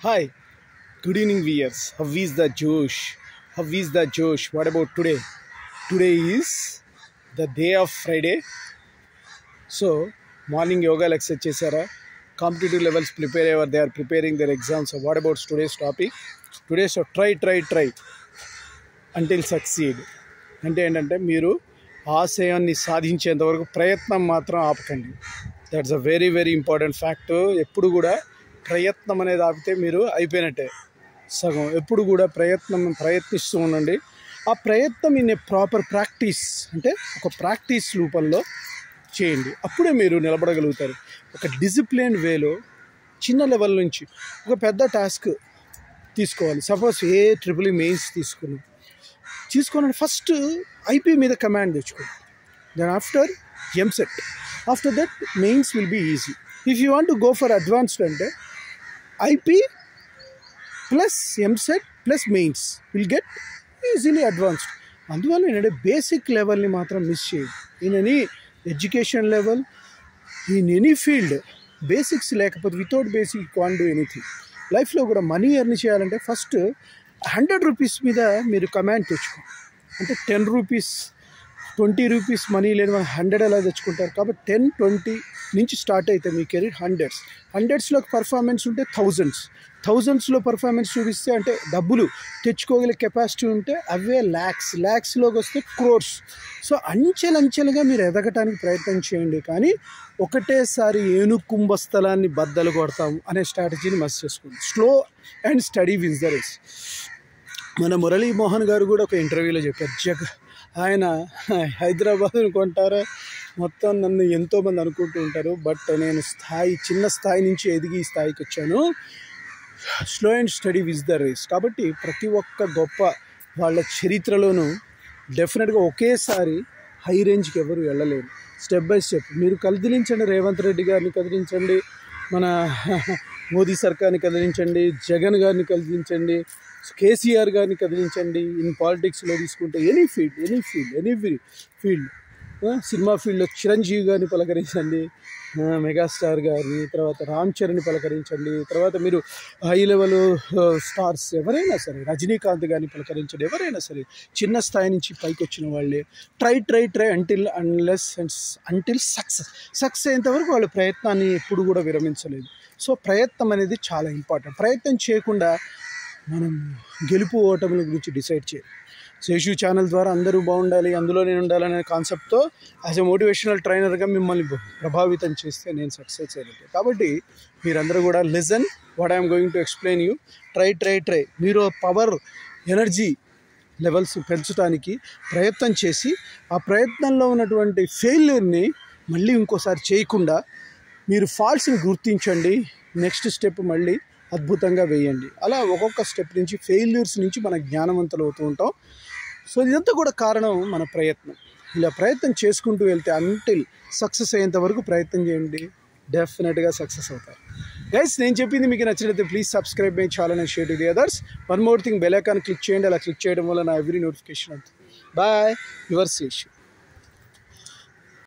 Hi, good evening viewers. How is the Josh? How is the Josh? What about today? Today is the day of Friday. So, morning yoga exercise chesara. Competitive levels prepare, they are preparing their exams. So, what about today's topic? Today, so try until succeed. అంటే ఏంటంటే మీరు ఆశయాన్ని సాధించేంత వరకు ప్రయత్నం మాత్రం ఆపకండి. That's a very very important fact. ఎప్పుడు కూడా ప్రయత్నం అనేది ఆపితే మీరు అయిపోయినట్టే సగం. ఎప్పుడు కూడా ప్రయత్నిస్తూ ఉండండి. ఆ ప్రయత్నం ఇన్ ఏ ప్రాపర్ ప్రాక్టీస్, అంటే ఒక ప్రాక్టీస్ రూపంలో చేయండి. అప్పుడే మీరు నిలబడగలుగుతారు. ఒక డిసిప్లిన్ వేలో చిన్న లెవెల్ నుంచి ఒక పెద్ద టాస్క్ తీసుకోవాలి. సపోజ్ ట్రిపుల్ మెయిన్స్ తీసుకోనండి. ఫస్ట్ ఐపీ మీద కమాండ్ తెచ్చుకోండి. Then after EAMCET, after that mains will be easy. If you want to go for advanced అంటే IP plus EAMCET plus mains will get easily advanced. అందువల్ల ఏంటంటే basic లెవెల్ని మాత్రం miss చేయదు. In any education level, in any field, basics లేకపోతే without basic you can't do anything. లైఫ్లో కూడా money earn చేయాలంటే ఫస్ట్ 100 రూపీస్ మీద మీరు కమాండ్ తెచ్చుకో. అంటే 10 రూపీస్ 20 రూపీస్ మనీ లేని 100 ఎలా తెచ్చుకుంటారు. కాబట్టి 10-20 నుంచి స్టార్ట్ అయితే మీ కెరీర్ హండ్రెడ్స్లో పర్ఫార్మెన్స్ ఉంటే థౌజండ్స్లో పర్ఫార్మెన్స్ చూపిస్తే, అంటే డబ్బులు తెచ్చుకోగల కెపాసిటీ ఉంటే అవే ల్యాక్స్లోకి వస్తే క్రోర్స్. సో అంచెలంచెలుగా మీరు ఎదగటానికి ప్రయత్నం చేయండి. కానీ ఒకటేసారి ఏనుకుంభస్థలాన్ని బద్దలు కొడతాం అనే స్ట్రాటజీని మస్ చేసుకోండి. Slow and steady wins the race. మన మురళీమోహన్ గారు కూడా ఒక ఇంటర్వ్యూలో చెప్పారు. ఆయన హైదరాబాద్ అనుకుంటారా, మొత్తం నన్ను ఎంతోమంది అనుకుంటూ ఉంటారు. బట్ నేను చిన్న స్థాయి నుంచి ఎదిగి ఈ స్థాయికి వచ్చాను. Slow and steady wins the race. కాబట్టి ప్రతి ఒక్క గొప్ప వాళ్ళ చరిత్రలోనూ డెఫినెట్గా ఒకేసారి హై రేంజ్కి ఎవరు వెళ్ళలేరు. స్టెప్ బై స్టెప్ మీరు కదిలించండి. రేవంత్ రెడ్డి గారిని కదిలించండి, మన మోదీ సర్కార్ని కదిలించండి, జగన్ గారిని కదిలించండి, కేసీఆర్ గారిని కదిలించండి. ఇన్ పాలిటిక్స్లో తీసుకుంటే ఎనీ ఫీల్డ్, సినిమా ఫీల్డ్లో చిరంజీవి గారిని పలకరించండి, మెగాస్టార్ గారిని, తర్వాత రామ్ చరణ్ని పలకరించండి, తర్వాత మీరు హై లెవెల్ స్టార్స్ ఎవరైనా సరే, రజనీకాంత్ గారిని పలకరించండి. ఎవరైనా సరే చిన్న స్థాయి నుంచి పైకి వచ్చిన వాళ్ళే ట్రై అంటిల్ సక్సెస్ అయ్యేంతవరకు వాళ్ళ ప్రయత్నాన్ని ఎప్పుడు కూడా విరమించలేదు. సో ప్రయత్నం అనేది చాలా ఇంపార్టెంట్. ప్రయత్నం చేయకుండా మనం గెలుపు ఓటముల గురించి డిసైడ్ చేయాలి. శేషు ఛానల్ ద్వారా అందరూ బాగుండాలి, అందులో నేను ఉండాలనే కాన్సెప్ట్తో యాజ్ ఎ మోటివేషనల్ ట్రైనర్గా మిమ్మల్ని ప్రభావితం చేస్తే నేను సక్సెస్ అయినట్టు. కాబట్టి మీరందరూ కూడా listen what I'm going to explain you. Try మీరు పవర్ ఎనర్జీ లెవెల్స్ పెంచడానికి ప్రయత్నం చేసి, ఆ ప్రయత్నంలో ఉన్నటువంటి ఫెయిల్యూర్ని మళ్ళీ ఇంకోసారి చేయకుండా మీరు ఫాల్స్ని గుర్తించండి. నెక్స్ట్ స్టెప్ మళ్ళీ అద్భుతంగా వేయండి. అలా ఒక్కొక్క స్టెప్ నుంచి ఫెయిల్యూర్స్ నుంచి మన జ్ఞానవంతులు అవుతూ ఉంటాం. సో ఇదంతా కూడా కారణం మన ప్రయత్నం. ఇలా ప్రయత్నం చేసుకుంటూ వెళ్తే అంటిల్ సక్సెస్ అయ్యేంత వరకు ప్రయత్నం చేయండి, డెఫినెట్గా సక్సెస్ అవుతారు. గైస్, నేను చెప్పింది మీకు నచ్చినట్లయితే please subscribe my channel and share to the others. One more thing, bell icon click చేయండి. అలా క్లిక్ చేయడం వల్ల నా ఎవ్రీ నోటిఫికేషన్ అవుతుంది. Bye, your Seshu.